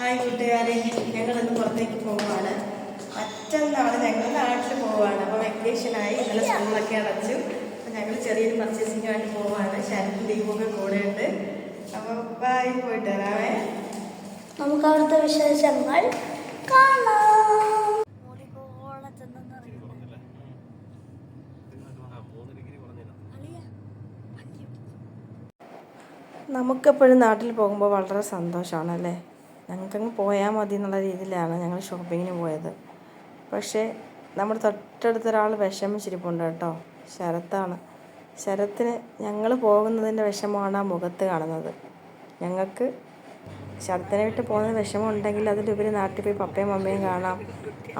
Hi കൂട്ടുകാരെ, ഞങ്ങളിന്ന് പുറത്തേക്ക് പോവുകയാണ്. മറ്റന്നാൾ ഞങ്ങൾ നാട്ടിൽ പോവുകയാണ്. അപ്പോൾ വെക്കേഷനായി, നല്ല സ്കൂളൊക്കെ അടച്ചു. അപ്പോൾ ഞങ്ങൾ ചെറിയൊരു പർച്ചേസിങ്ങായിട്ട് പോവുകയാണ്. ശരത്തും ദീപമൊക്കെ കൂടെ ഉണ്ട്. അപ്പോൾ ബായ്, പോയിട്ട് വരാമേ. നമുക്ക് അവിടുത്തെ വിശേഷങ്ങൾ കാണാം. നമുക്കെപ്പോഴും നാട്ടിൽ പോകുമ്പോൾ വളരെ സന്തോഷമാണല്ലേ. ഞങ്ങൾക്കങ്ങ് പോയാൽ മതി എന്നുള്ള രീതിയിലാണ് ഞങ്ങൾ ഷോപ്പിങ്ങിന് പോയത്. പക്ഷേ നമ്മുടെ തൊട്ടടുത്തൊരാൾ വിഷമിച്ചിരിപ്പുണ്ട് കേട്ടോ. ശരത്താണ്. ശരത്തിന് ഞങ്ങൾ പോകുന്നതിൻ്റെ വിഷമമാണ് ആ മുഖത്ത് കാണുന്നത്. ഞങ്ങൾക്ക് ശരത്തിനെ വിട്ട് പോകുന്ന വിഷമം ഉണ്ടെങ്കിൽ അതിലുപരി നാട്ടിൽ പോയി പപ്പയും അമ്മയും കാണാം,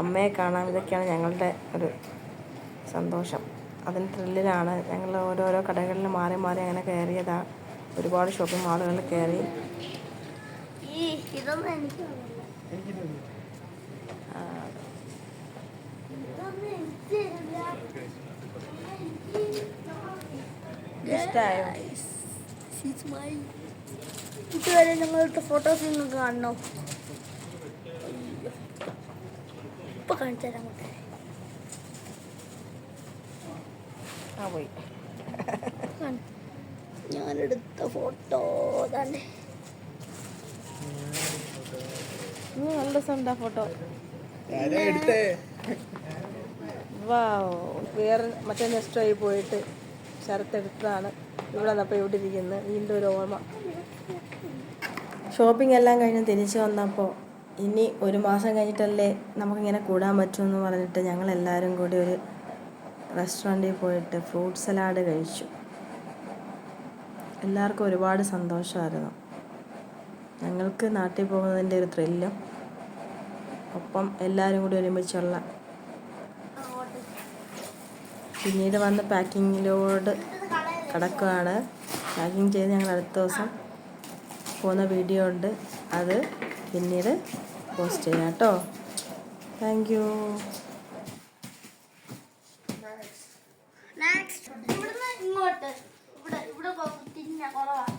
അമ്മയെ കാണാം. ഇതൊക്കെയാണ് ഞങ്ങളുടെ ഒരു സന്തോഷം. അതിന് ത്രില്ലിലാണ് ഞങ്ങൾ ഓരോരോ കടകളിൽ മാറി മാറി അങ്ങനെ കയറിയതാണ്. ഒരുപാട് ഷോപ്പിംഗ് മാളുകളിൽ കയറി. ഇതുവരെ ഞങ്ങളുടെ ഫോട്ടോസ് നിങ്ങൾക്ക് കാണണോ? ഇപ്പൊ കാണിച്ചു തരാം. പോയി ഞാനെടുത്ത ഫോട്ടോ തന്നെ നല്ല രസമുണ്ട് ആ ഫോട്ടോ. വേറെ മറ്റേ നെക്സ്റ്റ് വഴി പോയിട്ട് ശരത്തെടുത്തതാണ്. ഇവിടെ വന്നപ്പോൾ ഇവിടെ ഇരിക്കുന്നത് വീണ്ടും ഒരു ഓർമ്മ. ഷോപ്പിംഗ് എല്ലാം കഴിഞ്ഞ് തിരിച്ച് വന്നപ്പോൾ ഇനി ഒരു മാസം കഴിഞ്ഞിട്ടല്ലേ നമുക്കിങ്ങനെ കൂടാൻ പറ്റുമെന്ന് പറഞ്ഞിട്ട് ഞങ്ങളെല്ലാവരും കൂടി ഒരു റെസ്റ്റോറൻറ്റിൽ പോയിട്ട് ഫ്രൂട്ട് സലാഡ് കഴിച്ചു. എല്ലാവർക്കും ഒരുപാട് സന്തോഷമായിരുന്നു. ഞങ്ങൾക്ക് നാട്ടിൽ പോകുന്നതിൻ്റെ ഒരു ത്രില്ലും ഒപ്പം എല്ലാവരും കൂടി ഒരുമിച്ചുള്ള. പിന്നീട് വന്ന് പാക്കിങ്ങിലോട് കിടക്കുകയാണ്. പാക്കിങ് ചെയ്ത് ഞങ്ങൾ അടുത്ത ദിവസം പോകുന്ന വീഡിയോ ഉണ്ട്. അത് പിന്നീട് പോസ്റ്റ് ചെയ്യാം കേട്ടോ. Thank you. ഇങ്ങോട്ട് ഇവിടെ തിന്ന കുറവാണ്.